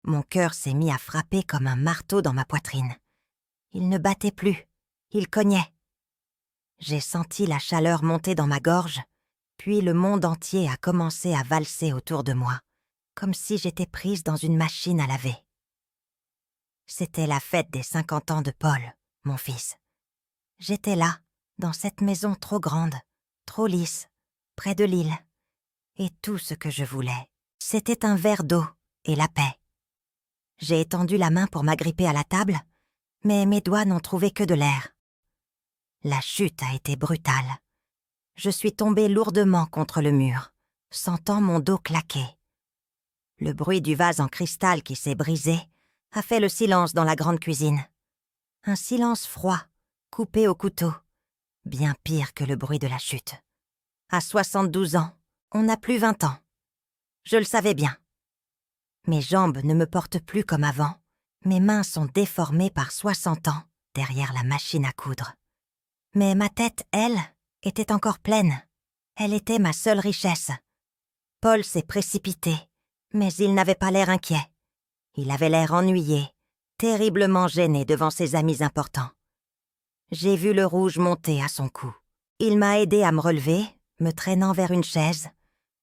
Mon cœur s'est mis à frapper comme un marteau dans ma poitrine. Il ne battait plus, il cognait. J'ai senti la chaleur monter dans ma gorge, puis le monde entier a commencé à valser autour de moi, comme si j'étais prise dans une machine à laver. C'était la fête des 50 ans de Paul, mon fils. J'étais là, dans cette maison trop grande, trop lisse, près de l'île. Et tout ce que je voulais, c'était un verre d'eau et la paix. J'ai étendu la main pour m'agripper à la table, mais mes doigts n'ont trouvé que de l'air. La chute a été brutale. Je suis tombée lourdement contre le mur, sentant mon dos claquer. Le bruit du vase en cristal qui s'est brisé a fait le silence dans la grande cuisine. Un silence froid, coupé au couteau, bien pire que le bruit de la chute. À 72 ans, on n'a plus 20 ans. Je le savais bien. Mes jambes ne me portent plus comme avant. Mes mains sont déformées par 60 ans derrière la machine à coudre. Mais ma tête, elle, était encore pleine. Elle était ma seule richesse. Paul s'est précipité, mais il n'avait pas l'air inquiet. Il avait l'air ennuyé, terriblement gêné devant ses amis importants. J'ai vu le rouge monter à son cou. Il m'a aidé à me relever, me traînant vers une chaise,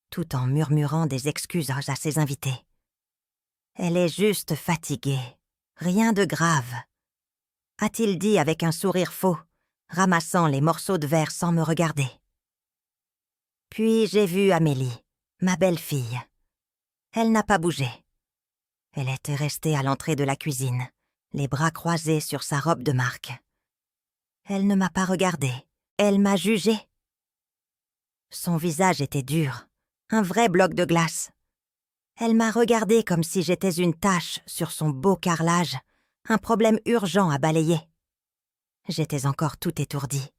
tout en murmurant des excuses à ses invités. Elle est juste fatiguée, rien de grave, a-t-il dit avec un sourire faux, ramassant les morceaux de verre sans me regarder. Puis j'ai vu Amélie, ma belle-fille. Elle n'a pas bougé. Elle était restée à l'entrée de la cuisine, les bras croisés sur sa robe de marque. Elle ne m'a pas regardée, elle m'a jugée. Son visage était dur, un vrai bloc de glace. Elle m'a regardée comme si j'étais une tache sur son beau carrelage, un problème urgent à balayer. J'étais encore tout étourdie.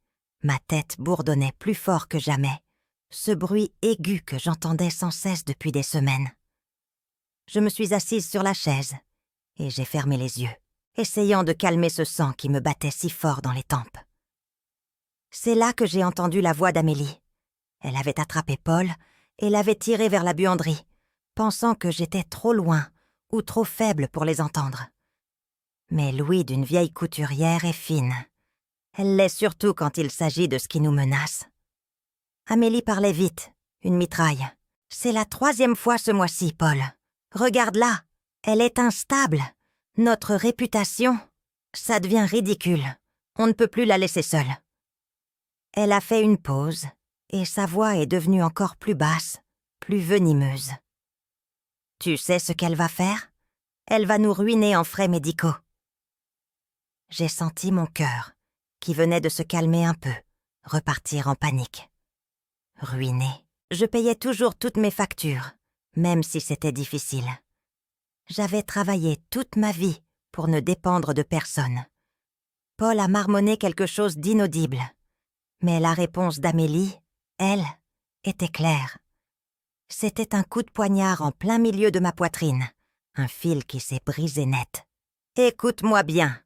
Ma tête bourdonnait plus fort que jamais, ce bruit aigu que j'entendais sans cesse depuis des semaines. Je me suis assise sur la chaise et j'ai fermé les yeux, essayant de calmer ce sang qui me battait si fort dans les tempes. C'est là que j'ai entendu la voix d'Amélie. Elle avait attrapé Paul et l'avait tiré vers la buanderie, pensant que j'étais trop loin ou trop faible pour les entendre. Mais l'ouïe d'une vieille couturière est fine. Elle l'est surtout quand il s'agit de ce qui nous menace. Amélie parlait vite, une mitraille. « C'est la 3e fois ce mois-ci, Paul. Regarde-la, elle est instable. Notre réputation, ça devient ridicule. On ne peut plus la laisser seule. » Elle a fait une pause, et sa voix est devenue encore plus basse, plus venimeuse. « Tu sais ce qu'elle va faire? Elle va nous ruiner en frais médicaux. » J'ai senti mon cœur, qui venait de se calmer un peu, repartir en panique. Ruiné. Je payais toujours toutes mes factures, même si c'était difficile. J'avais travaillé toute ma vie pour ne dépendre de personne. Paul a marmonné quelque chose d'inaudible, mais la réponse d'Amélie, elle, était claire. C'était un coup de poignard en plein milieu de ma poitrine, un fil qui s'est brisé net. « Écoute-moi bien,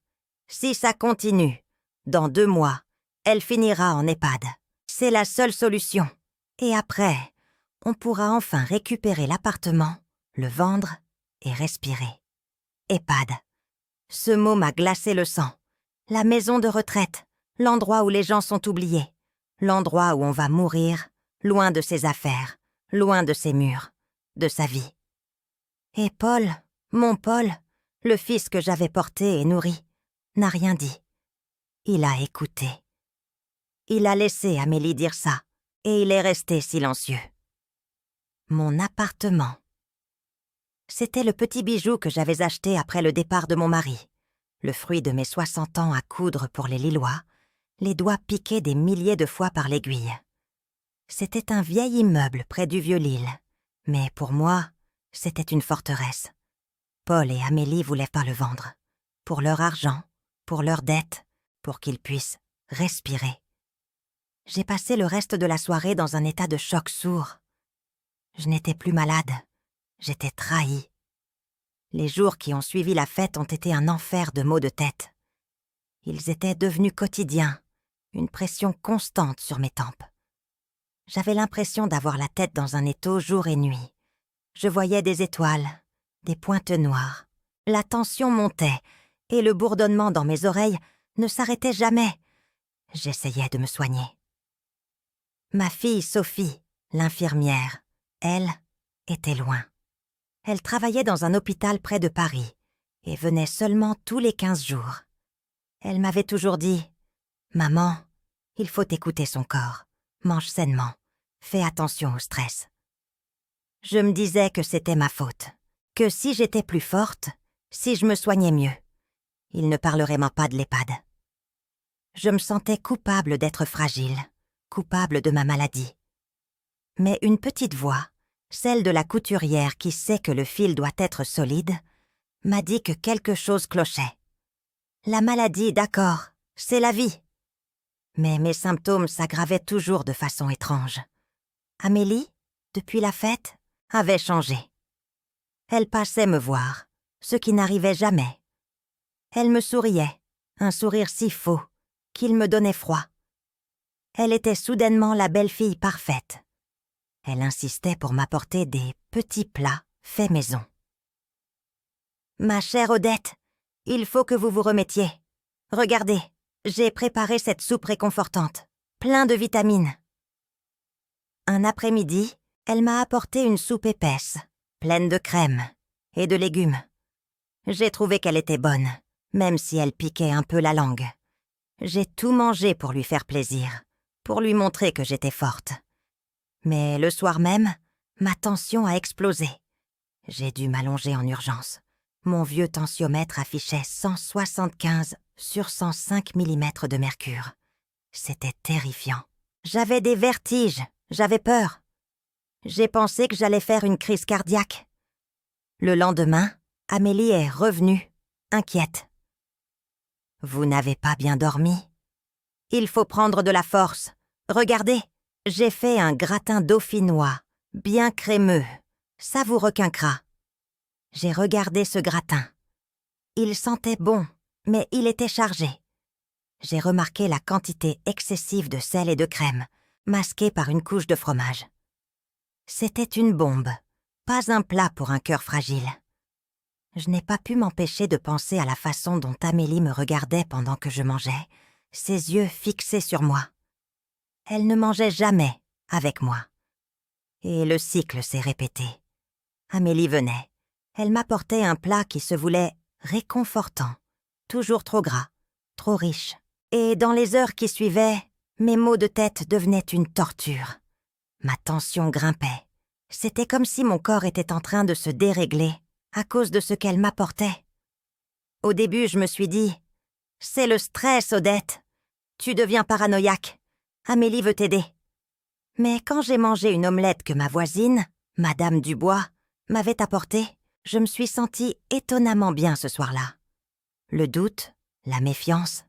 si ça continue, dans 2 mois, elle finira en EHPAD. C'est la seule solution. Et après, on pourra enfin récupérer l'appartement, le vendre et respirer. » EHPAD. Ce mot m'a glacé le sang. La maison de retraite, l'endroit où les gens sont oubliés, l'endroit où on va mourir, loin de ses affaires, loin de ses murs, de sa vie. Et Paul, mon Paul, le fils que j'avais porté et nourri, n'a rien dit. Il a écouté. Il a laissé Amélie dire ça, et il est resté silencieux. Mon appartement. C'était le petit bijou que j'avais acheté après le départ de mon mari, le fruit de mes 60 ans à coudre pour les Lillois, les doigts piqués des milliers de fois par l'aiguille. C'était un vieil immeuble près du Vieux-Lille, mais pour moi, c'était une forteresse. Paul et Amélie voulaient pas le vendre, pour leur argent, pour leurs dettes, pour qu'ils puissent respirer. J'ai passé le reste de la soirée dans un état de choc sourd. Je n'étais plus malade, j'étais trahie. Les jours qui ont suivi la fête ont été un enfer de maux de tête. Ils étaient devenus quotidiens, une pression constante sur mes tempes. J'avais l'impression d'avoir la tête dans un étau jour et nuit. Je voyais des étoiles, des pointes noires, La tension montait, et le bourdonnement dans mes oreilles ne s'arrêtait jamais. J'essayais de me soigner. Ma fille Sophie, l'infirmière, elle, était loin. Elle travaillait dans un hôpital près de Paris et venait seulement tous les 15 jours. Elle m'avait toujours dit « Maman, il faut écouter son corps, mange sainement, fais attention au stress. » Je me disais que c'était ma faute, que si j'étais plus forte, si je me soignais mieux, il ne parlerait pas de l'EHPAD. Je me sentais coupable d'être fragile, coupable de ma maladie. Mais une petite voix, celle de la couturière qui sait que le fil doit être solide, m'a dit que quelque chose clochait. La maladie, d'accord, c'est la vie. Mais mes symptômes s'aggravaient toujours de façon étrange. Amélie, depuis la fête, avait changé. Elle passait me voir, ce qui n'arrivait jamais. Elle me souriait, un sourire si faux qu'il me donnait froid. Elle était soudainement la belle-fille parfaite. Elle insistait pour m'apporter des petits plats faits maison. « Ma chère Odette, il faut que vous vous remettiez. Regardez, j'ai préparé cette soupe réconfortante, plein de vitamines. » Un après-midi, elle m'a apporté une soupe épaisse, pleine de crème et de légumes. J'ai trouvé qu'elle était bonne, même si elle piquait un peu la langue. J'ai tout mangé pour lui faire plaisir, pour lui montrer que j'étais forte. Mais le soir même, ma tension a explosé. J'ai dû m'allonger en urgence. Mon vieux tensiomètre affichait 175 sur 105 mm de mercure. C'était terrifiant. J'avais des vertiges, j'avais peur. J'ai pensé que j'allais faire une crise cardiaque. Le lendemain, Amélie est revenue, inquiète. « Vous n'avez pas bien dormi ? Il faut prendre de la force. Regardez, j'ai fait un gratin dauphinois, bien crémeux. Ça vous requinquera. » J'ai regardé ce gratin. Il sentait bon, mais il était chargé. J'ai remarqué la quantité excessive de sel et de crème, masquée par une couche de fromage. C'était une bombe, pas un plat pour un cœur fragile. Je n'ai pas pu m'empêcher de penser à la façon dont Amélie me regardait pendant que je mangeais, ses yeux fixés sur moi. Elle ne mangeait jamais avec moi. Et le cycle s'est répété. Amélie venait. Elle m'apportait un plat qui se voulait réconfortant, toujours trop gras, trop riche. Et dans les heures qui suivaient, mes maux de tête devenaient une torture. Ma tension grimpait. C'était comme si mon corps était en train de se dérégler à cause de ce qu'elle m'apportait. Au début, je me suis dit « C'est le stress, Odette. Tu deviens paranoïaque. Amélie veut t'aider. » Mais quand j'ai mangé une omelette que ma voisine, Madame Dubois, m'avait apportée, je me suis sentie étonnamment bien ce soir-là. Le doute, la méfiance,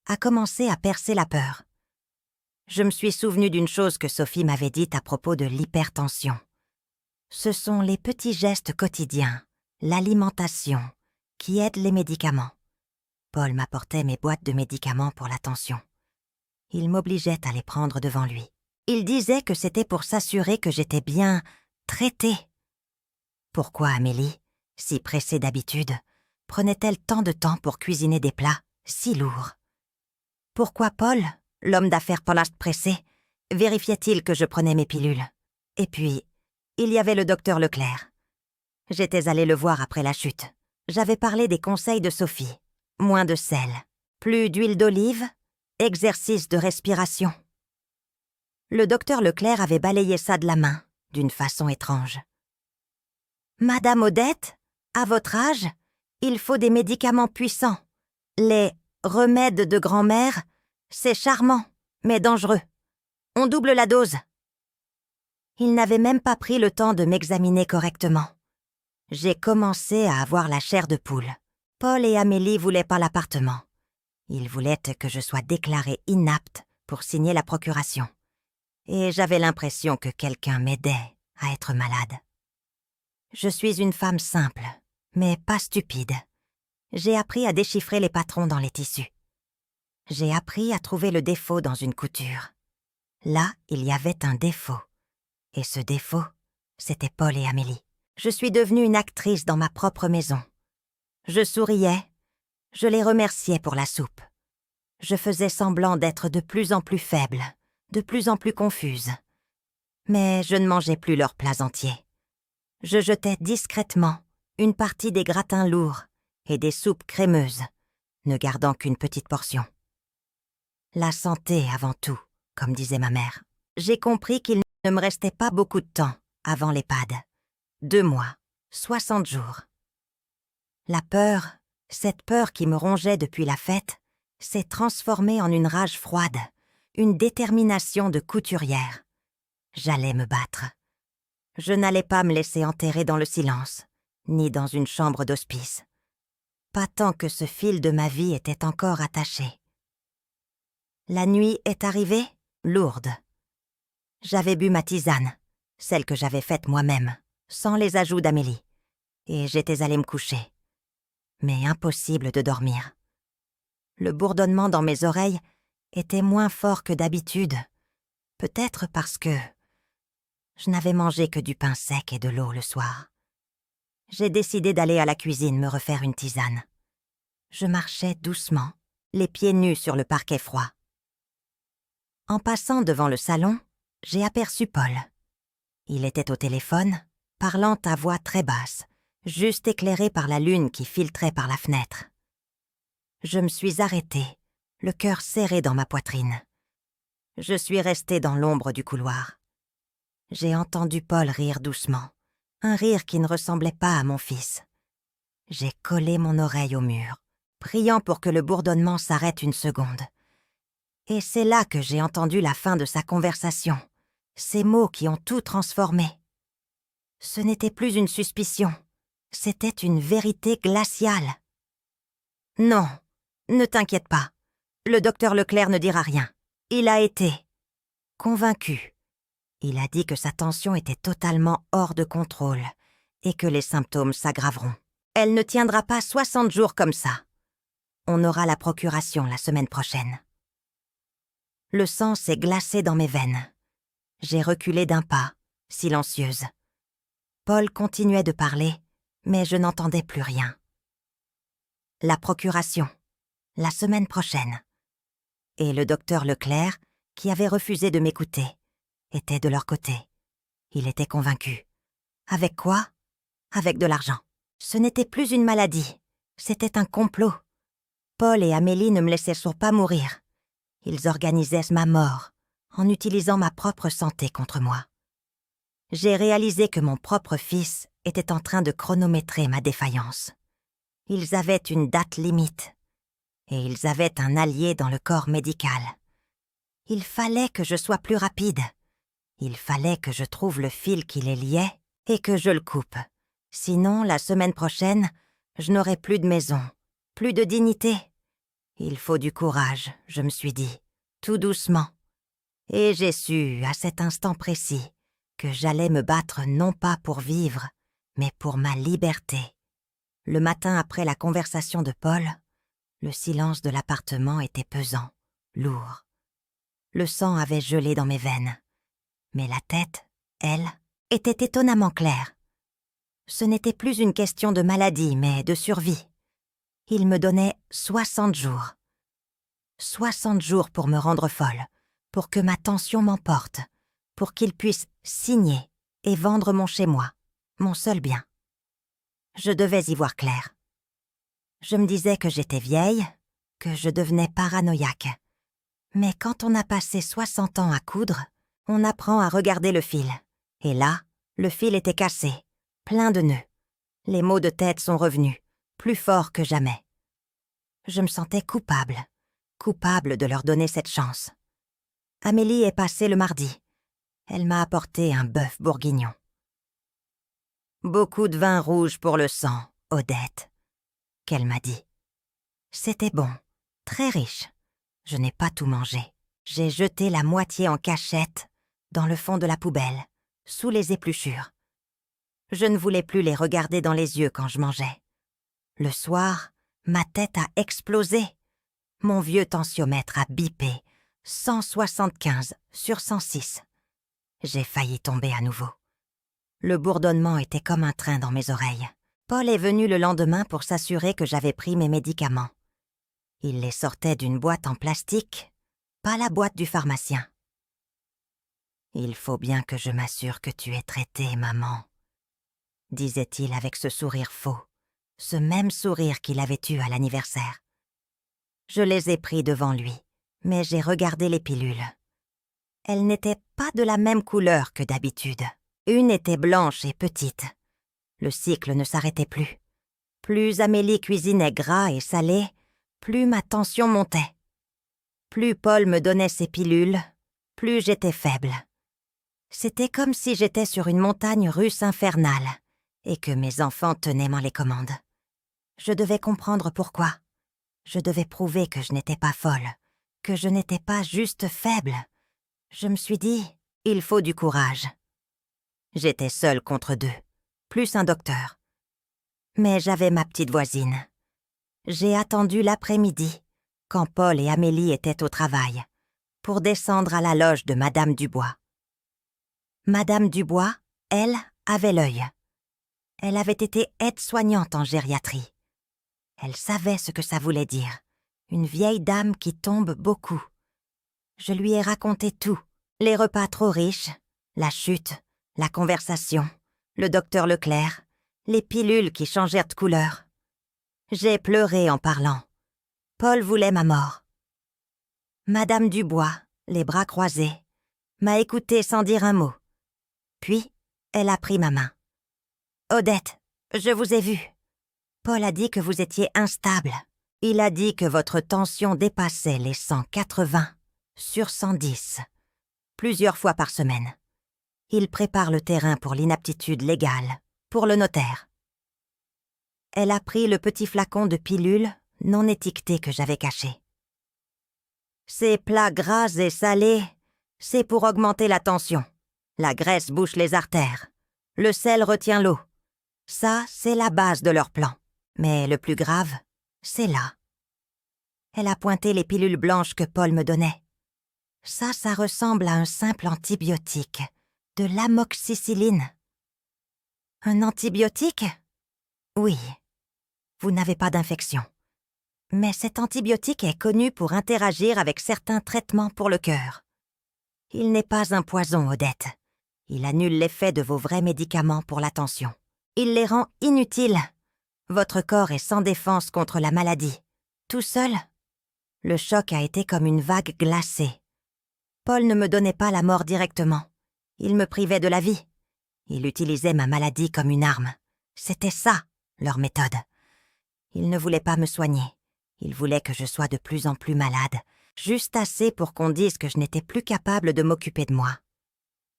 a commencé à percer la peur. Je me suis souvenue d'une chose que Sophie m'avait dite à propos de l'hypertension. Ce sont les petits gestes quotidiens, l'alimentation, qui aident les médicaments. Paul m'apportait mes boîtes de médicaments pour la tension. Il m'obligeait à les prendre devant lui. Il disait que c'était pour s'assurer que j'étais bien traitée. Pourquoi Amélie, si pressée d'habitude, prenait-elle tant de temps pour cuisiner des plats si lourds? Pourquoi Paul, l'homme d'affaires pressé, vérifiait-il que je prenais mes pilules? Et puis, il y avait le docteur Leclerc. J'étais allée le voir après la chute. J'avais parlé des conseils de Sophie. Moins de sel, plus d'huile d'olive, exercice de respiration. Le docteur Leclerc avait balayé ça de la main, d'une façon étrange. « Madame Odette, à votre âge, il faut des médicaments puissants. Les remèdes de grand-mère, c'est charmant, mais dangereux. On double la dose. » Il n'avait même pas pris le temps de m'examiner correctement. J'ai commencé à avoir la chair de poule. Paul et Amélie voulaient pas l'appartement. Ils voulaient que je sois déclarée inapte pour signer la procuration. Et j'avais l'impression que quelqu'un m'aidait à être malade. Je suis une femme simple, mais pas stupide. J'ai appris à déchiffrer les patrons dans les tissus. J'ai appris à trouver le défaut dans une couture. Là, il y avait un défaut. Et ce défaut, c'était Paul et Amélie. Je suis devenue une actrice dans ma propre maison. Je souriais. Je les remerciais pour la soupe. Je faisais semblant d'être de plus en plus faible, de plus en plus confuse. Mais je ne mangeais plus leurs plats entiers. Je jetais discrètement une partie des gratins lourds et des soupes crémeuses, ne gardant qu'une petite portion. La santé avant tout, comme disait ma mère. J'ai compris qu'il ne me restait pas beaucoup de temps avant l'EHPAD. 2 mois, 60 jours. La peur, cette peur qui me rongeait depuis la fête, s'est transformée en une rage froide, une détermination de couturière. J'allais me battre. Je n'allais pas me laisser enterrer dans le silence, ni dans une chambre d'hospice. Pas tant que ce fil de ma vie était encore attaché. La nuit est arrivée, lourde. J'avais bu ma tisane, celle que j'avais faite moi-même, sans les ajouts d'Amélie, et j'étais allée me coucher. Mais impossible de dormir. Le bourdonnement dans mes oreilles était moins fort que d'habitude, peut-être parce que je n'avais mangé que du pain sec et de l'eau le soir. J'ai décidé d'aller à la cuisine me refaire une tisane. Je marchais doucement, les pieds nus sur le parquet froid. En passant devant le salon, j'ai aperçu Paul. Il était au téléphone, parlant à voix très basse, juste éclairé par la lune qui filtrait par la fenêtre. Je me suis arrêtée, le cœur serré dans ma poitrine. Je suis restée dans l'ombre du couloir. J'ai entendu Paul rire doucement, un rire qui ne ressemblait pas à mon fils. J'ai collé mon oreille au mur, priant pour que le bourdonnement s'arrête une seconde. Et c'est là que j'ai entendu la fin de sa conversation, ces mots qui ont tout transformé. Ce n'était plus une suspicion, c'était une vérité glaciale. « Non, ne t'inquiète pas, le docteur Leclerc ne dira rien. Il a été convaincu. Il a dit que sa tension était totalement hors de contrôle et que les symptômes s'aggraveront. Elle ne tiendra pas 60 jours comme ça. On aura la procuration la semaine prochaine. » Le sang s'est glacé dans mes veines. J'ai reculé d'un pas, silencieuse. Paul continuait de parler, mais je n'entendais plus rien. La procuration, la semaine prochaine. Et le docteur Leclerc, qui avait refusé de m'écouter, était de leur côté. Il était convaincu. Avec quoi? Avec de l'argent. Ce n'était plus une maladie, c'était un complot. Paul et Amélie ne me laissaient surtout pas mourir. Ils organisaient ma mort, en utilisant ma propre santé contre moi. J'ai réalisé que mon propre fils était en train de chronométrer ma défaillance. Ils avaient une date limite, et ils avaient un allié dans le corps médical. Il fallait que je sois plus rapide. Il fallait que je trouve le fil qui les liait et que je le coupe. Sinon, la semaine prochaine, je n'aurai plus de maison, plus de dignité. Il faut du courage, je me suis dit, tout doucement. Et j'ai su, à cet instant précis, que j'allais me battre non pas pour vivre, mais pour ma liberté. Le matin après la conversation de Paul, le silence de l'appartement était pesant, lourd. Le sang avait gelé dans mes veines. Mais la tête, elle, était étonnamment claire. Ce n'était plus une question de maladie, mais de survie. Il me donnait 60 jours. 60 jours pour me rendre folle, pour que ma tension m'emporte, pour qu'il puisse signer et vendre mon chez-moi, mon seul bien. Je devais y voir clair. Je me disais que j'étais vieille, que je devenais paranoïaque. Mais quand on a passé 60 ans à coudre, on apprend à regarder le fil. Et là, le fil était cassé, plein de nœuds. Les maux de tête sont revenus, plus forts que jamais. Je me sentais coupable de leur donner cette chance. Amélie est passée le mardi. Elle m'a apporté un bœuf bourguignon. Beaucoup de vin rouge pour le sang, Odette, qu'elle m'a dit. C'était bon, très riche. Je n'ai pas tout mangé. J'ai jeté la moitié en cachette, dans le fond de la poubelle, sous les épluchures. Je ne voulais plus les regarder dans les yeux quand je mangeais. Le soir, ma tête a explosé. Mon vieux tensiomètre a bipé, 175 sur 106. J'ai failli tomber à nouveau. Le bourdonnement était comme un train dans mes oreilles. Paul est venu le lendemain pour s'assurer que j'avais pris mes médicaments. Il les sortait d'une boîte en plastique, pas la boîte du pharmacien. « Il faut bien que je m'assure que tu es traitée, maman, » disait-il avec ce sourire faux, ce même sourire qu'il avait eu à l'anniversaire. Je les ai pris devant lui, mais j'ai regardé les pilules. Elles n'étaient pas de la même couleur que d'habitude. Une était blanche et petite. Le cycle ne s'arrêtait plus. Plus Amélie cuisinait gras et salé, plus ma tension montait. Plus Paul me donnait ses pilules, plus j'étais faible. C'était comme si j'étais sur une montagne russe infernale et que mes enfants tenaient les commandes. Je devais comprendre pourquoi. Je devais prouver que je n'étais pas folle, que je n'étais pas juste faible. Je me suis dit, il faut du courage. J'étais seule contre deux, plus un docteur. Mais j'avais ma petite voisine. J'ai attendu l'après-midi, quand Paul et Amélie étaient au travail, pour descendre à la loge de Madame Dubois. Madame Dubois, elle, avait l'œil. Elle avait été aide-soignante en gériatrie. Elle savait ce que ça voulait dire. Une vieille dame qui tombe beaucoup. Je lui ai raconté tout. Les repas trop riches, la chute, la conversation, le docteur Leclerc, les pilules qui changèrent de couleur. J'ai pleuré en parlant. Paul voulait ma mort. Madame Dubois, les bras croisés, m'a écoutée sans dire un mot. Puis, elle a pris ma main. « Odette, je vous ai vue. Paul a dit que vous étiez instable. Il a dit que votre tension dépassait les 180/110, plusieurs fois par semaine. Il prépare le terrain pour l'inaptitude légale, pour le notaire. » Elle a pris le petit flacon de pilules non étiqueté que j'avais caché. « Ces plats gras et salés, c'est pour augmenter la tension. La graisse bouche les artères. Le sel retient l'eau. Ça, c'est la base de leur plan. Mais le plus grave, c'est là. » Elle a pointé les pilules blanches que Paul me donnait. « Ça ressemble à un simple antibiotique, de l'amoxicilline. » « Un antibiotique ? Oui. Vous n'avez pas d'infection. Mais cet antibiotique est connu pour interagir avec certains traitements pour le cœur. Il n'est pas un poison, Odette. Il annule l'effet de vos vrais médicaments pour la tension. Il les rend inutiles. Votre corps est sans défense contre la maladie. Tout seul, le choc a été comme une vague glacée. Paul ne me donnait pas la mort directement. Il me privait de la vie. Il utilisait ma maladie comme une arme. C'était ça, leur méthode. Il ne voulait pas me soigner. Il voulait que je sois de plus en plus malade, juste assez pour qu'on dise que je n'étais plus capable de m'occuper de moi.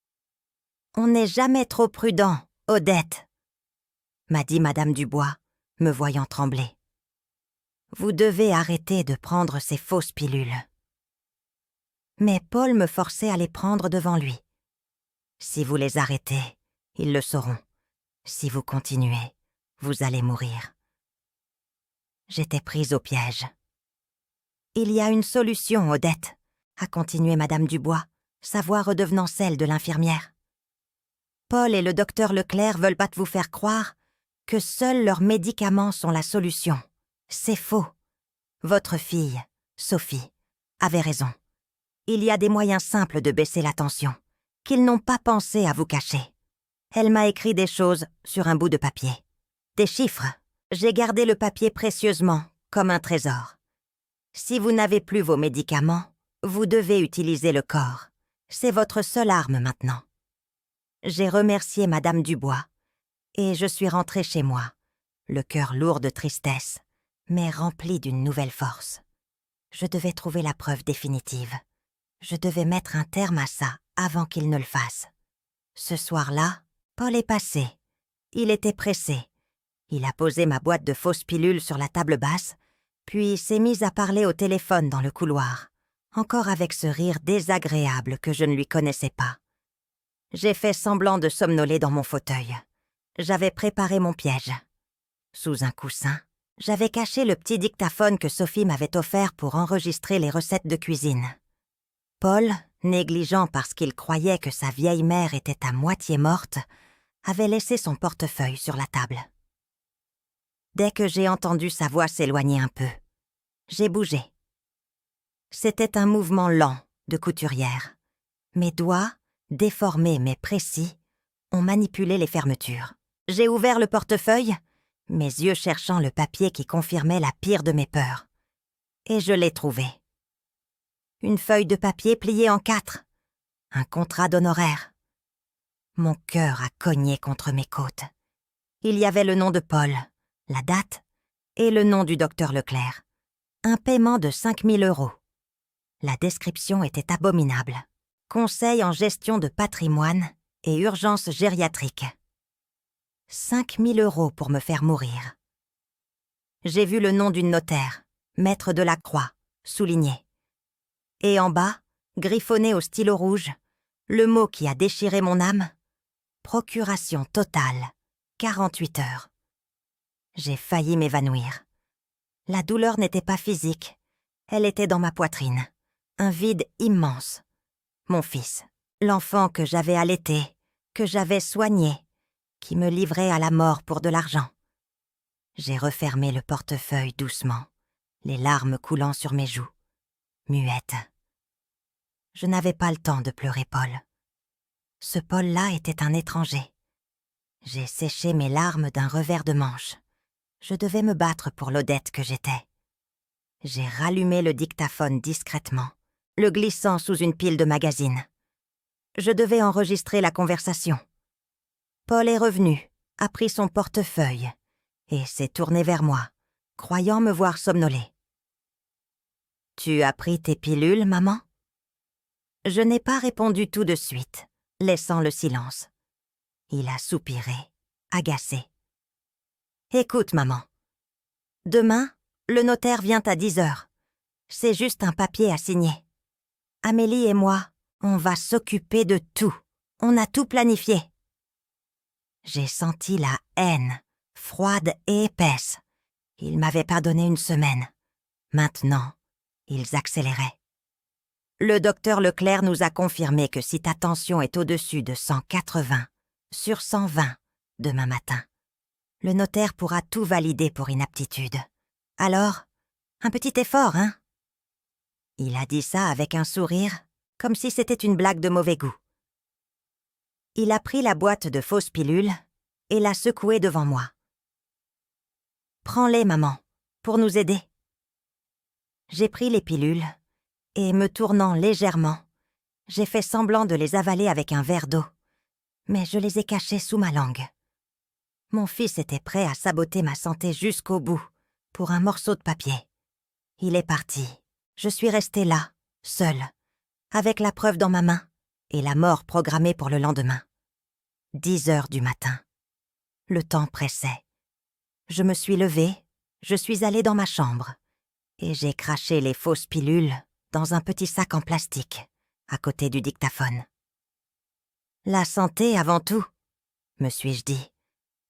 « On n'est jamais trop prudent, Odette, » m'a dit Madame Dubois, me voyant trembler. « Vous devez arrêter de prendre ces fausses pilules. » Mais Paul me forçait à les prendre devant lui. « Si vous les arrêtez, ils le sauront. Si vous continuez, vous allez mourir. » J'étais prise au piège. « Il y a une solution, Odette, » a continué Madame Dubois, sa voix redevenant celle de l'infirmière. « Paul et le docteur Leclerc veulent pas vous faire croire que seuls leurs médicaments sont la solution. C'est faux. Votre fille, Sophie, avait raison. Il y a des moyens simples de baisser la tension, qu'ils n'ont pas pensé à vous cacher. Elle m'a écrit des choses sur un bout de papier. Des chiffres. J'ai gardé le papier précieusement, comme un trésor. Si vous n'avez plus vos médicaments, vous devez utiliser le corps. C'est votre seule arme maintenant. » J'ai remercié Madame Dubois et je suis rentrée chez moi, le cœur lourd de tristesse, mais rempli d'une nouvelle force. Je devais trouver la preuve définitive. Je devais mettre un terme à ça avant qu'il ne le fasse. Ce soir-là, Paul est passé. Il était pressé. Il a posé ma boîte de fausses pilules sur la table basse, puis s'est mis à parler au téléphone dans le couloir, encore avec ce rire désagréable que je ne lui connaissais pas. J'ai fait semblant de somnoler dans mon fauteuil. J'avais préparé mon piège. Sous un coussin, j'avais caché le petit dictaphone que Sophie m'avait offert pour enregistrer les recettes de cuisine. Paul, négligent parce qu'il croyait que sa vieille mère était à moitié morte, avait laissé son portefeuille sur la table. dès que j'ai entendu sa voix s'éloigner un peu. J'ai bougé. C'était un mouvement lent de couturière. Mes doigts, déformés mais précis, ont manipulé les fermetures. J'ai ouvert le portefeuille, mes yeux cherchant le papier qui confirmait la pire de mes peurs. Et je l'ai trouvé. Une feuille de papier pliée en 4. Un contrat d'honoraires. Mon cœur a cogné contre mes côtes. Il y avait le nom de Paul, la date et le nom du docteur Leclerc. Un paiement de 5 000 €. La description était abominable. Conseil en gestion de patrimoine et urgence gériatrique. 5 000 € pour me faire mourir. J'ai vu le nom d'une notaire, maître de la Croix, souligné. Et en bas, griffonné au stylo rouge, le mot qui a déchiré mon âme, procuration totale, 48 heures. J'ai failli m'évanouir. La douleur n'était pas physique, elle était dans ma poitrine, un vide immense. Mon fils, l'enfant que j'avais allaité, que j'avais soigné, qui me livrait à la mort pour de l'argent. J'ai refermé le portefeuille doucement, les larmes coulant sur mes joues, muette. Je n'avais pas le temps de pleurer Paul. Ce Paul-là était un étranger. J'ai séché mes larmes d'un revers de manche. Je devais me battre pour l'Odette que j'étais. J'ai rallumé le dictaphone discrètement, le glissant sous une pile de magazines. Je devais enregistrer la conversation. Paul est revenu, a pris son portefeuille et s'est tourné vers moi, croyant me voir somnoler. « Tu as pris tes pilules, maman ?» Je n'ai pas répondu tout de suite, laissant le silence. Il a soupiré, agacé. « Écoute, maman. Demain, le notaire vient à 10 h. C'est juste un papier à signer. Amélie et moi, on va s'occuper de tout. On a tout planifié. » J'ai senti la haine, froide et épaisse. Ils m'avaient pardonné une semaine. Maintenant, ils accéléraient. Le docteur Leclerc nous a confirmé que si ta tension est au-dessus de 180 sur 120 demain matin, le notaire pourra tout valider pour inaptitude. Alors, un petit effort, hein? Il a dit ça avec un sourire, comme si c'était une blague de mauvais goût. Il a pris la boîte de fausses pilules et l'a secouée devant moi. « Prends-les, maman, pour nous aider. » J'ai pris les pilules et, me tournant légèrement, j'ai fait semblant de les avaler avec un verre d'eau, mais je les ai cachées sous ma langue. Mon fils était prêt à saboter ma santé jusqu'au bout, pour un morceau de papier. Il est parti. Je suis restée là, seule, avec la preuve dans ma main et la mort programmée pour le lendemain. 10 h du matin. Le temps pressait. Je me suis levée, je suis allée dans ma chambre et j'ai craché les fausses pilules dans un petit sac en plastique, à côté du dictaphone. La santé avant tout, me suis-je dit.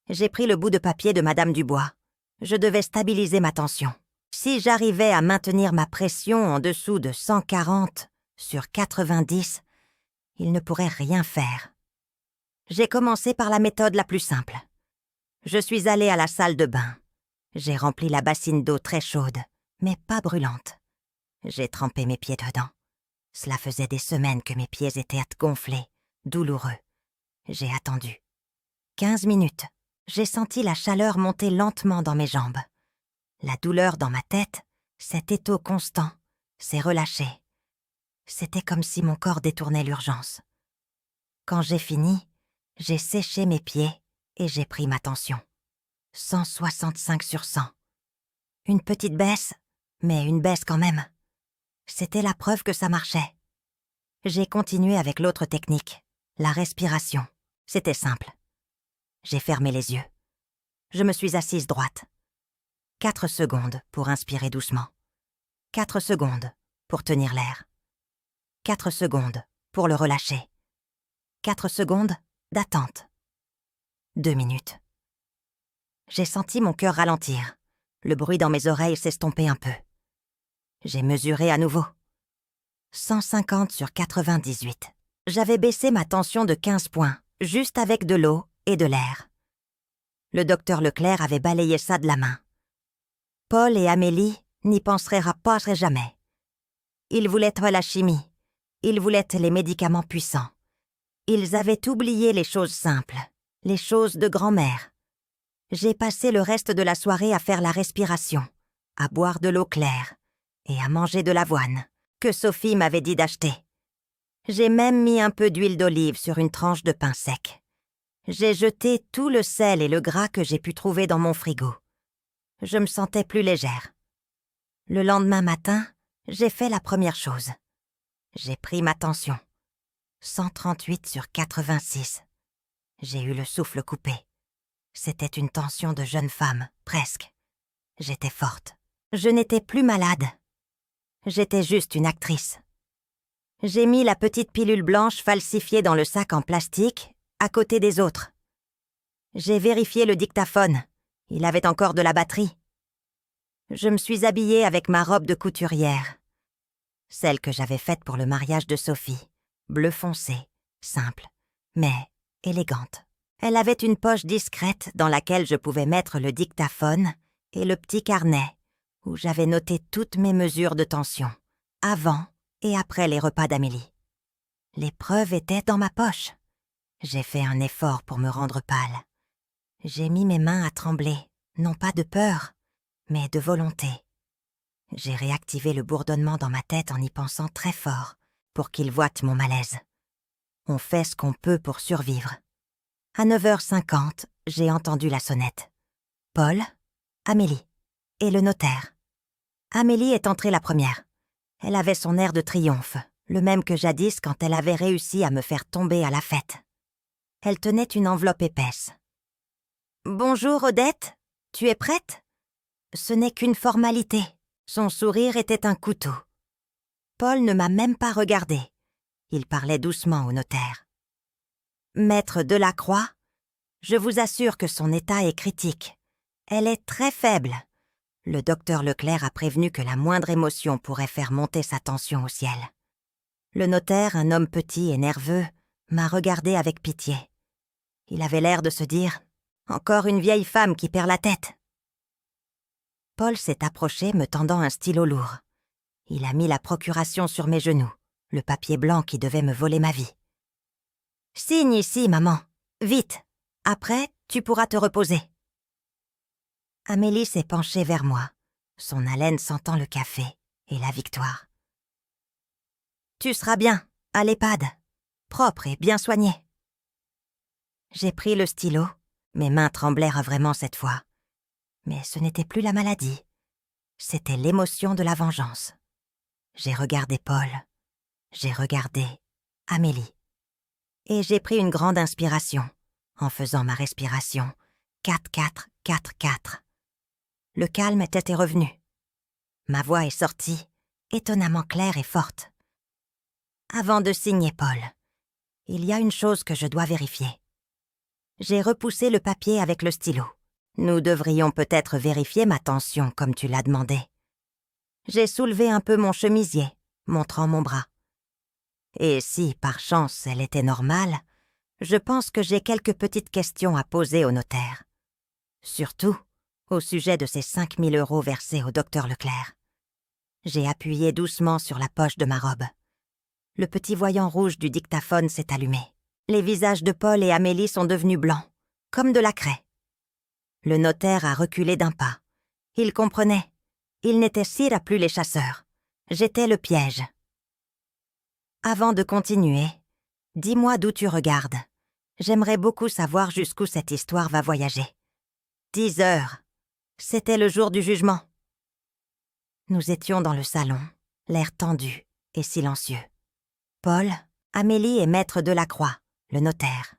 J'ai pris le bout de papier de Madame Dubois. Je devais stabiliser ma tension. Si j'arrivais à maintenir ma pression en dessous de 140 sur 90, il ne pourrait rien faire. J'ai commencé par la méthode la plus simple. Je suis allée à la salle de bain. J'ai rempli la bassine d'eau très chaude, mais pas brûlante. J'ai trempé mes pieds dedans. Cela faisait des semaines que mes pieds étaient gonflés, douloureux. J'ai attendu. 15 minutes. J'ai senti la chaleur monter lentement dans mes jambes. La douleur dans ma tête, cet étau constant, s'est relâché. C'était comme si mon corps détournait l'urgence. Quand j'ai fini, j'ai séché mes pieds et j'ai pris ma tension. 165 sur 100. Une petite baisse, mais une baisse quand même. C'était la preuve que ça marchait. J'ai continué avec l'autre technique, la respiration. C'était simple. J'ai fermé les yeux. Je me suis assise droite. 4 secondes pour inspirer doucement. 4 secondes pour tenir l'air. 4 secondes pour le relâcher. 4 secondes d'attente. 2 minutes. J'ai senti mon cœur ralentir. Le bruit dans mes oreilles s'estomper un peu. J'ai mesuré à nouveau. 150 sur 98. J'avais baissé ma tension de 15 points, juste avec de l'eau et de l'air. Le docteur Leclerc avait balayé ça de la main. Paul et Amélie n'y penseraient pas jamais. Ils voulaient la chimie. Ils voulaient les médicaments puissants. Ils avaient oublié les choses simples, les choses de grand-mère. J'ai passé le reste de la soirée à faire la respiration, à boire de l'eau claire et à manger de l'avoine, que Sophie m'avait dit d'acheter. J'ai même mis un peu d'huile d'olive sur une tranche de pain sec. J'ai jeté tout le sel et le gras que j'ai pu trouver dans mon frigo. Je me sentais plus légère. Le lendemain matin, j'ai fait la première chose. J'ai pris ma tension. 138 sur 86. J'ai eu le souffle coupé. C'était une tension de jeune femme, presque. J'étais forte. Je n'étais plus malade. J'étais juste une actrice. J'ai mis la petite pilule blanche falsifiée dans le sac en plastique, à côté des autres. J'ai vérifié le dictaphone. Il avait encore de la batterie. Je me suis habillée avec ma robe de couturière. Celle que j'avais faite pour le mariage de Sophie. Bleu foncé, simple, mais élégante. Elle avait une poche discrète dans laquelle je pouvais mettre le dictaphone et le petit carnet où j'avais noté toutes mes mesures de tension, avant et après les repas d'Amélie. Les preuves étaient dans ma poche. J'ai fait un effort pour me rendre pâle. J'ai mis mes mains à trembler, non pas de peur, mais de volonté. J'ai réactivé le bourdonnement dans ma tête en y pensant très fort pour qu'il voie mon malaise. On fait ce qu'on peut pour survivre. À 9h50, j'ai entendu la sonnette. Paul, Amélie et le notaire. Amélie est entrée la première. Elle avait son air de triomphe, le même que jadis quand elle avait réussi à me faire tomber à la fête. Elle tenait une enveloppe épaisse. « Bonjour Odette, tu es prête ?» Ce n'est qu'une formalité. Son sourire était un couteau. Paul ne m'a même pas regardé. Il parlait doucement au notaire. « Maître Delacroix, je vous assure que son état est critique. Elle est très faible. Le docteur Leclerc a prévenu que la moindre émotion pourrait faire monter sa tension au ciel. » Le notaire, un homme petit et nerveux, m'a regardé avec pitié. Il avait l'air de se dire « Encore une vieille femme qui perd la tête !» Paul s'est approché, me tendant un stylo lourd. Il a mis la procuration sur mes genoux, le papier blanc qui devait me voler ma vie. « Signe ici, maman. Vite. Après, tu pourras te reposer. » Amélie s'est penchée vers moi, son haleine sentant le café et la victoire. « Tu seras bien, à l'EHPAD, propre et bien soignée. » J'ai pris le stylo. Mes mains tremblèrent vraiment cette fois. Mais ce n'était plus la maladie. C'était l'émotion de la vengeance. J'ai regardé Paul. J'ai regardé Amélie. Et j'ai pris une grande inspiration, en faisant ma respiration 4-4-4-4. Le calme était revenu. Ma voix est sortie, étonnamment claire et forte. Avant de signer Paul, il y a une chose que je dois vérifier. J'ai repoussé le papier avec le stylo. Nous devrions peut-être vérifier ma tension comme tu l'as demandé. J'ai soulevé un peu mon chemisier, montrant mon bras. Et si, par chance, elle était normale, je pense que j'ai quelques petites questions à poser au notaire. Surtout au sujet de ces 5 000 € versés au docteur Leclerc. J'ai appuyé doucement sur la poche de ma robe. Le petit voyant rouge du dictaphone s'est allumé. Les visages de Paul et Amélie sont devenus blancs, comme de la craie. Le notaire a reculé d'un pas. Il comprenait. Il n'était sire plus les chasseurs. J'étais le piège. Avant de continuer, dis-moi d'où tu regardes. J'aimerais beaucoup savoir jusqu'où cette histoire va voyager. 10 heures. C'était le jour du jugement. Nous étions dans le salon, l'air tendu et silencieux. Paul, Amélie et maître Delacroix, le notaire.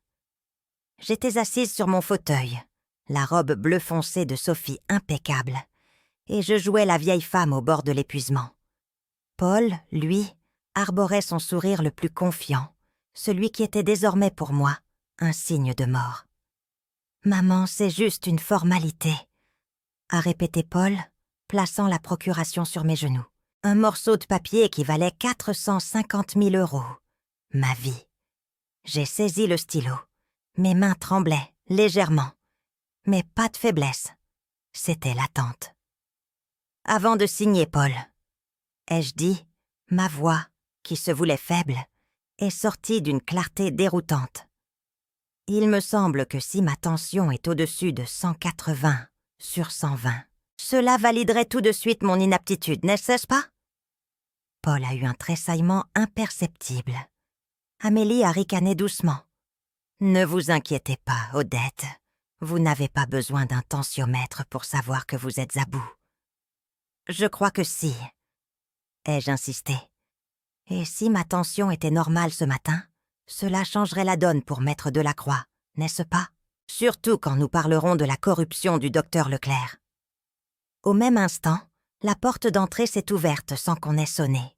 J'étais assise sur mon fauteuil, la robe bleu foncé de Sophie impeccable, et je jouais la vieille femme au bord de l'épuisement. Paul, lui, arborait son sourire le plus confiant, celui qui était désormais pour moi un signe de mort. « Maman, c'est juste une formalité », a répété Paul, plaçant la procuration sur mes genoux. Un morceau de papier qui valait 450 000 €. Ma vie. J'ai saisi le stylo. Mes mains tremblaient, légèrement. mais pas de faiblesse. C'était l'attente. Avant de signer, Paul, ai-je dit, ma voix, qui se voulait faible, est sortie d'une clarté déroutante. Il me semble que si ma tension est au-dessus de 180/120, cela validerait tout de suite mon inaptitude, n'est-ce pas? Paul a eu un tressaillement imperceptible. Amélie a ricané doucement. Ne vous inquiétez pas, Odette. Vous n'avez pas besoin d'un tensiomètre pour savoir que vous êtes à bout. Je crois que si, ai-je insisté. Et si ma tension était normale ce matin, cela changerait la donne pour Maître Delacroix, n'est-ce pas? Surtout quand nous parlerons de la corruption du docteur Leclerc. Au même instant, la porte d'entrée s'est ouverte sans qu'on ait sonné.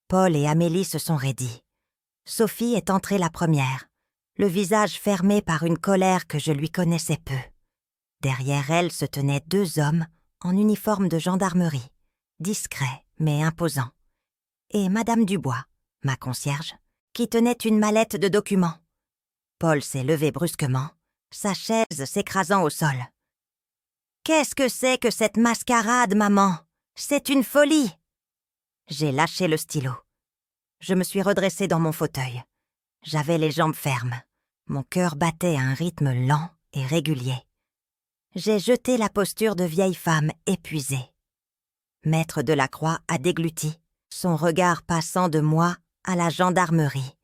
Paul et Amélie se sont raidis. Sophie est entrée la première, le visage fermé par une colère que je lui connaissais peu. Derrière elle se tenaient 2 hommes en uniforme de gendarmerie, discrets mais imposants, et Madame Dubois, ma concierge, qui tenait une mallette de documents. Paul s'est levé brusquement, sa chaise s'écrasant au sol. « Qu'est-ce que c'est que cette mascarade, maman? C'est une folie !» J'ai lâché le stylo. Je me suis redressée dans mon fauteuil. J'avais les jambes fermes. Mon cœur battait à un rythme lent et régulier. J'ai jeté la posture de vieille femme épuisée. Maître Delacroix a dégluti, son regard passant de moi à la gendarmerie,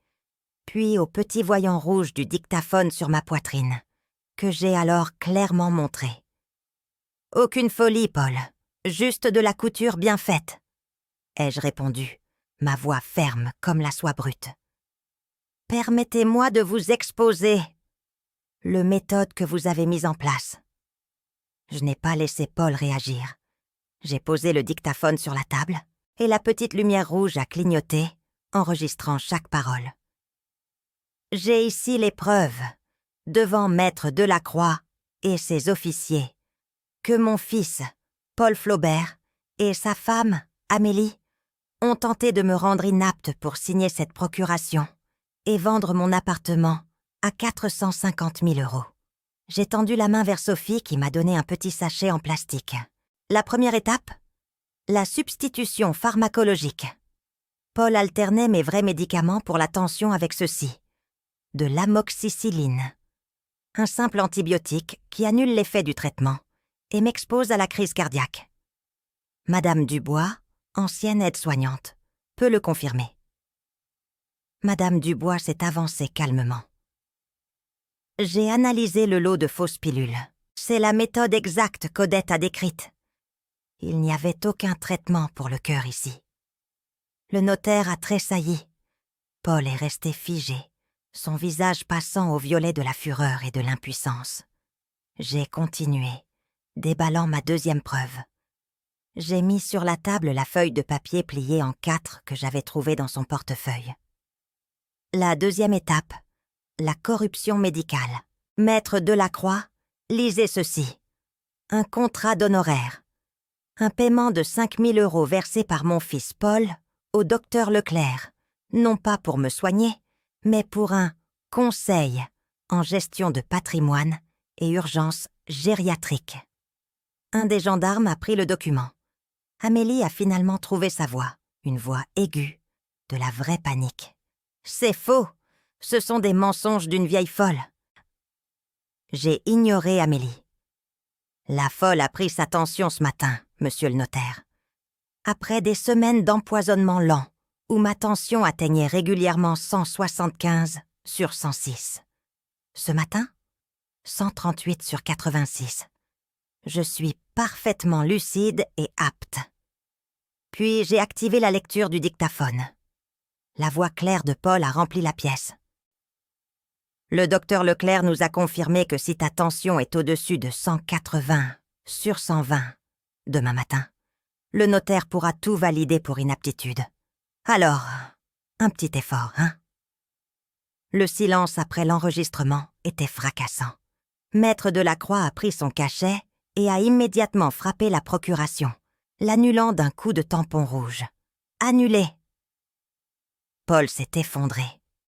puis au petit voyant rouge du dictaphone sur ma poitrine, que j'ai alors clairement montré. « Aucune folie, Paul, juste de la couture bien faite », ai-je répondu, ma voix ferme comme la soie brute. « Permettez-moi de vous exposer le méthode que vous avez mise en place. » Je n'ai pas laissé Paul réagir. J'ai posé le dictaphone sur la table et la petite lumière rouge a clignoté, enregistrant chaque parole. J'ai ici les preuves, devant Maître Delacroix et ses officiers, que mon fils, Paul Flaubert, et sa femme, Amélie, ont tenté de me rendre inapte pour signer cette procuration et vendre mon appartement à 450 000 €. J'ai tendu la main vers Sophie qui m'a donné un petit sachet en plastique. La première étape? La substitution pharmacologique. Paul alternait mes vrais médicaments pour la tension avec ceci. De l'amoxicilline. Un simple antibiotique qui annule l'effet du traitement et m'expose à la crise cardiaque. Madame Dubois, ancienne aide-soignante, peut le confirmer. Madame Dubois s'est avancée calmement. J'ai analysé le lot de fausses pilules. C'est la méthode exacte qu'Odette a décrite. Il n'y avait aucun traitement pour le cœur ici. Le notaire a tressailli. Paul est resté figé, son visage passant au violet de la fureur et de l'impuissance. J'ai continué, déballant ma deuxième preuve. J'ai mis sur la table la feuille de papier pliée en 4 que j'avais trouvée dans son portefeuille. La deuxième étape, la corruption médicale. Maître Delacroix, lisez ceci. Un contrat d'honoraires. Un paiement de 5 000 € versé par mon fils Paul au docteur Leclerc, non pas pour me soigner, mais pour un conseil en gestion de patrimoine et urgence gériatrique. Un des gendarmes a pris le document. Amélie a finalement trouvé sa voix, une voix aiguë, de la vraie panique. « C'est faux! Ce sont des mensonges d'une vieille folle. » J'ai ignoré Amélie. La folle a pris sa tension ce matin, monsieur le notaire. Après des semaines d'empoisonnement lent, où ma tension atteignait régulièrement 175/106. Ce matin, 138/86. Je suis parfaitement lucide et apte. Puis j'ai activé la lecture du dictaphone. La voix claire de Paul a rempli la pièce. Le docteur Leclerc nous a confirmé que si ta tension est au-dessus de 180/120 demain matin, le notaire pourra tout valider pour inaptitude. Alors, un petit effort, hein? Le silence après l'enregistrement était fracassant. Maître Delacroix a pris son cachet et a immédiatement frappé la procuration, l'annulant d'un coup de tampon rouge. Annulé. Paul s'est effondré.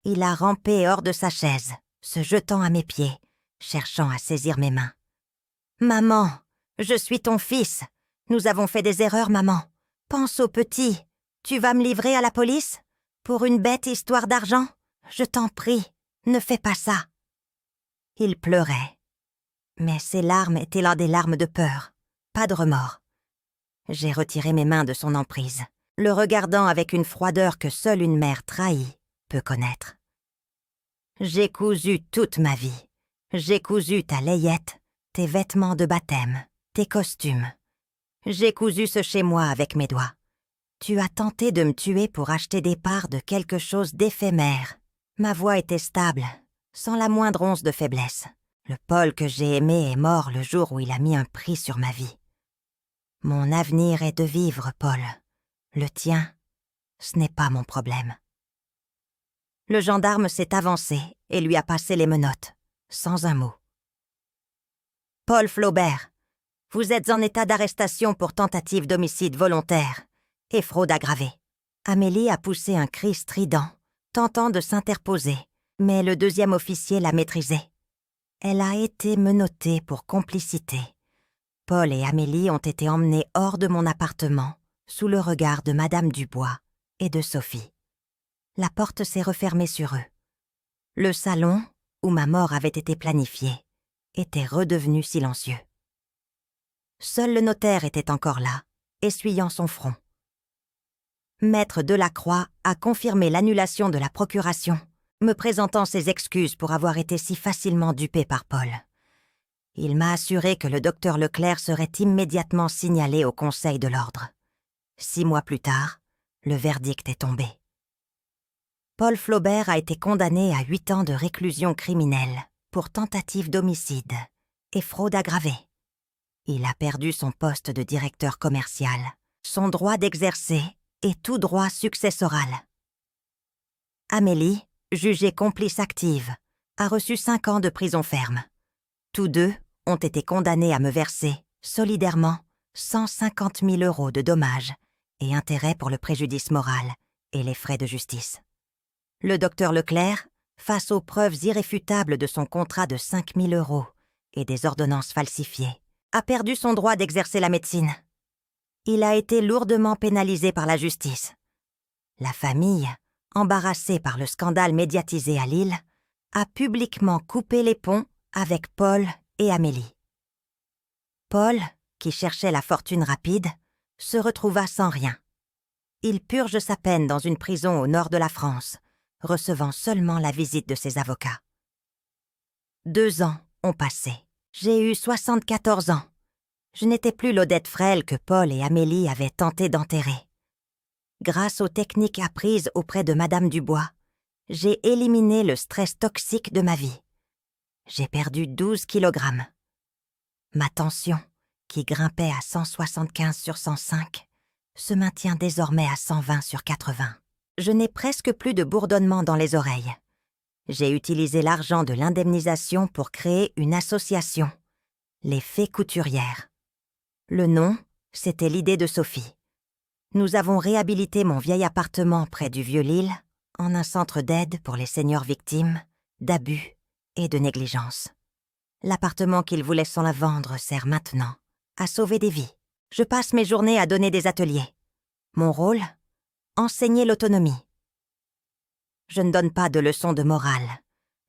Il a rampé hors de sa chaise, se jetant à mes pieds, cherchant à saisir mes mains. Maman, je suis ton fils. Nous avons fait des erreurs, maman. Pense au petit. Tu vas me livrer à la police? Pour une bête histoire d'argent? Je t'en prie, ne fais pas ça. » Il pleurait. Mais ses larmes étaient là des larmes de peur, pas de remords. J'ai retiré mes mains de son emprise, le regardant avec une froideur que seule une mère trahie peut connaître. « J'ai cousu toute ma vie. J'ai cousu ta layette, tes vêtements de baptême, tes costumes. J'ai cousu ce chez moi avec mes doigts. Tu as tenté de me tuer pour acheter des parts de quelque chose d'éphémère. Ma voix était stable, sans la moindre once de faiblesse. Le Paul que j'ai aimé est mort le jour où il a mis un prix sur ma vie. Mon avenir est de vivre, Paul. Le tien, ce n'est pas mon problème. » Le gendarme s'est avancé et lui a passé les menottes, sans un mot. « Paul Flaubert, vous êtes en état d'arrestation pour tentative d'homicide volontaire et fraude aggravée. » Amélie a poussé un cri strident, tentant de s'interposer, mais le deuxième officier l'a maîtrisée. Elle a été menottée pour complicité. Paul et Amélie ont été emmenés hors de mon appartement, sous le regard de Madame Dubois et de Sophie. La porte s'est refermée sur eux. Le salon, où ma mort avait été planifiée, était redevenu silencieux. Seul le notaire était encore là, essuyant son front. Maître Delacroix a confirmé l'annulation de la procuration, me présentant ses excuses pour avoir été si facilement dupé par Paul. Il m'a assuré que le docteur Leclerc serait immédiatement signalé au Conseil de l'Ordre. 6 mois plus tard, le verdict est tombé. Paul Flaubert a été condamné à 8 ans de réclusion criminelle pour tentative d'homicide et fraude aggravée. Il a perdu son poste de directeur commercial, son droit d'exercer et tout droit successoral. Amélie, jugée complice active, a reçu 5 ans de prison ferme. Tous deux ont été condamnés à me verser, solidairement, 150 000 € de dommages et intérêts pour le préjudice moral et les frais de justice. Le docteur Leclerc, face aux preuves irréfutables de son contrat de 5 000 € et des ordonnances falsifiées, a perdu son droit d'exercer la médecine. Il a été lourdement pénalisé par la justice. La famille, embarrassée par le scandale médiatisé à Lille, a publiquement coupé les ponts avec Paul et Amélie. Paul, qui cherchait la fortune rapide, se retrouva sans rien. Il purge sa peine dans une prison au nord de la France, recevant seulement la visite de ses avocats. 2 ans ont passé. J'ai eu 74 ans. Je n'étais plus l'Odette frêle que Paul et Amélie avaient tenté d'enterrer. Grâce aux techniques apprises auprès de Madame Dubois, j'ai éliminé le stress toxique de ma vie. J'ai perdu 12 kilogrammes. Ma tension, qui grimpait à 175/105, se maintient désormais à 120/80. Je n'ai presque plus de bourdonnement dans les oreilles. J'ai utilisé l'argent de l'indemnisation pour créer une association, les Fées Couturières. Le nom, c'était l'idée de Sophie. Nous avons réhabilité mon vieil appartement près du Vieux-Lille en un centre d'aide pour les seniors victimes d'abus et de négligence. L'appartement qu'il voulait sans la vendre sert maintenant à sauver des vies. Je passe mes journées à donner des ateliers. Mon rôle ? Enseigner l'autonomie. Je ne donne pas de leçons de morale.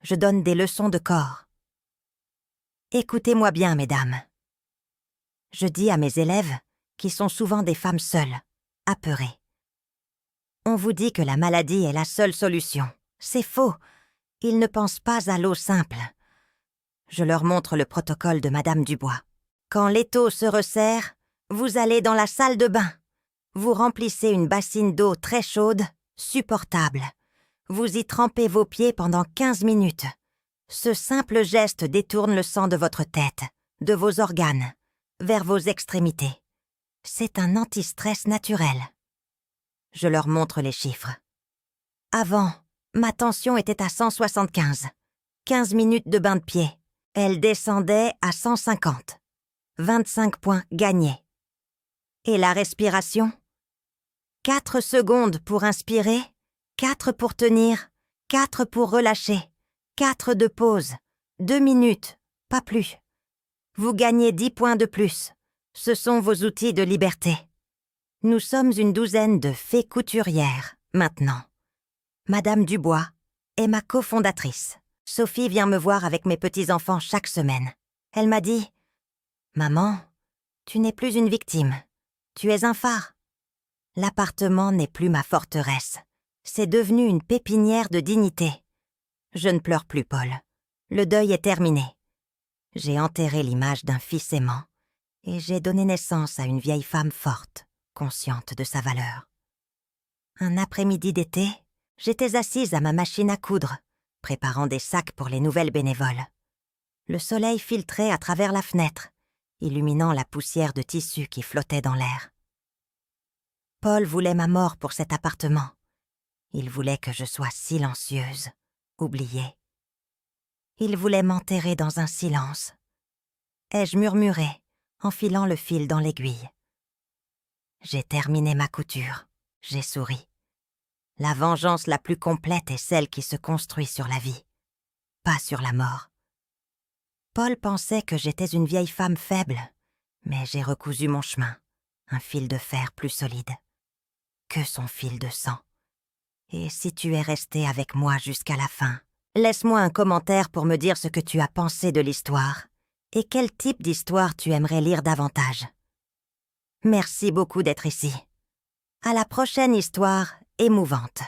Je donne des leçons de corps. Écoutez-moi bien, mesdames. Je dis à mes élèves, qui sont souvent des femmes seules, apeurées. On vous dit que la maladie est la seule solution. C'est faux. Ils ne pensent pas à l'eau simple. Je leur montre le protocole de Madame Dubois. Quand l'étau se resserre, vous allez dans la salle de bain. Vous remplissez une bassine d'eau très chaude, supportable. Vous y trempez vos pieds pendant 15 minutes. Ce simple geste détourne le sang de votre tête, de vos organes, vers vos extrémités. C'est un anti-stress naturel. Je leur montre les chiffres. Avant, ma tension était à 175. 15 minutes de bain de pied. Elle descendait à 150. 25 points gagnés. Et la respiration ? 4 secondes pour inspirer, 4 pour tenir, 4 pour relâcher, 4 de pause, 2 minutes, pas plus. Vous gagnez 10 points de plus. Ce sont vos outils de liberté. Nous sommes une douzaine de fées couturières, maintenant. Madame Dubois est ma cofondatrice. Sophie vient me voir avec mes petits-enfants chaque semaine. Elle m'a dit « Maman, tu n'es plus une victime. Tu es un phare. » L'appartement n'est plus ma forteresse. C'est devenu une pépinière de dignité. Je ne pleure plus, Paul. Le deuil est terminé. J'ai enterré l'image d'un fils aimant et j'ai donné naissance à une vieille femme forte, consciente de sa valeur. Un après-midi d'été, j'étais assise à ma machine à coudre, préparant des sacs pour les nouvelles bénévoles. Le soleil filtrait à travers la fenêtre, illuminant la poussière de tissu qui flottait dans l'air. Paul voulait ma mort pour cet appartement. Il voulait que je sois silencieuse, oubliée. Il voulait m'enterrer dans un silence. Ai-je murmuré, enfilant le fil dans l'aiguille. J'ai terminé ma couture. J'ai souri. La vengeance la plus complète est celle qui se construit sur la vie, pas sur la mort. Paul pensait que j'étais une vieille femme faible, mais j'ai recousu mon chemin, un fil de fer plus solide que son fil de sang. Et si tu es resté avec moi jusqu'à la fin, laisse-moi un commentaire pour me dire ce que tu as pensé de l'histoire et quel type d'histoire tu aimerais lire davantage. Merci beaucoup d'être ici. À la prochaine histoire émouvante.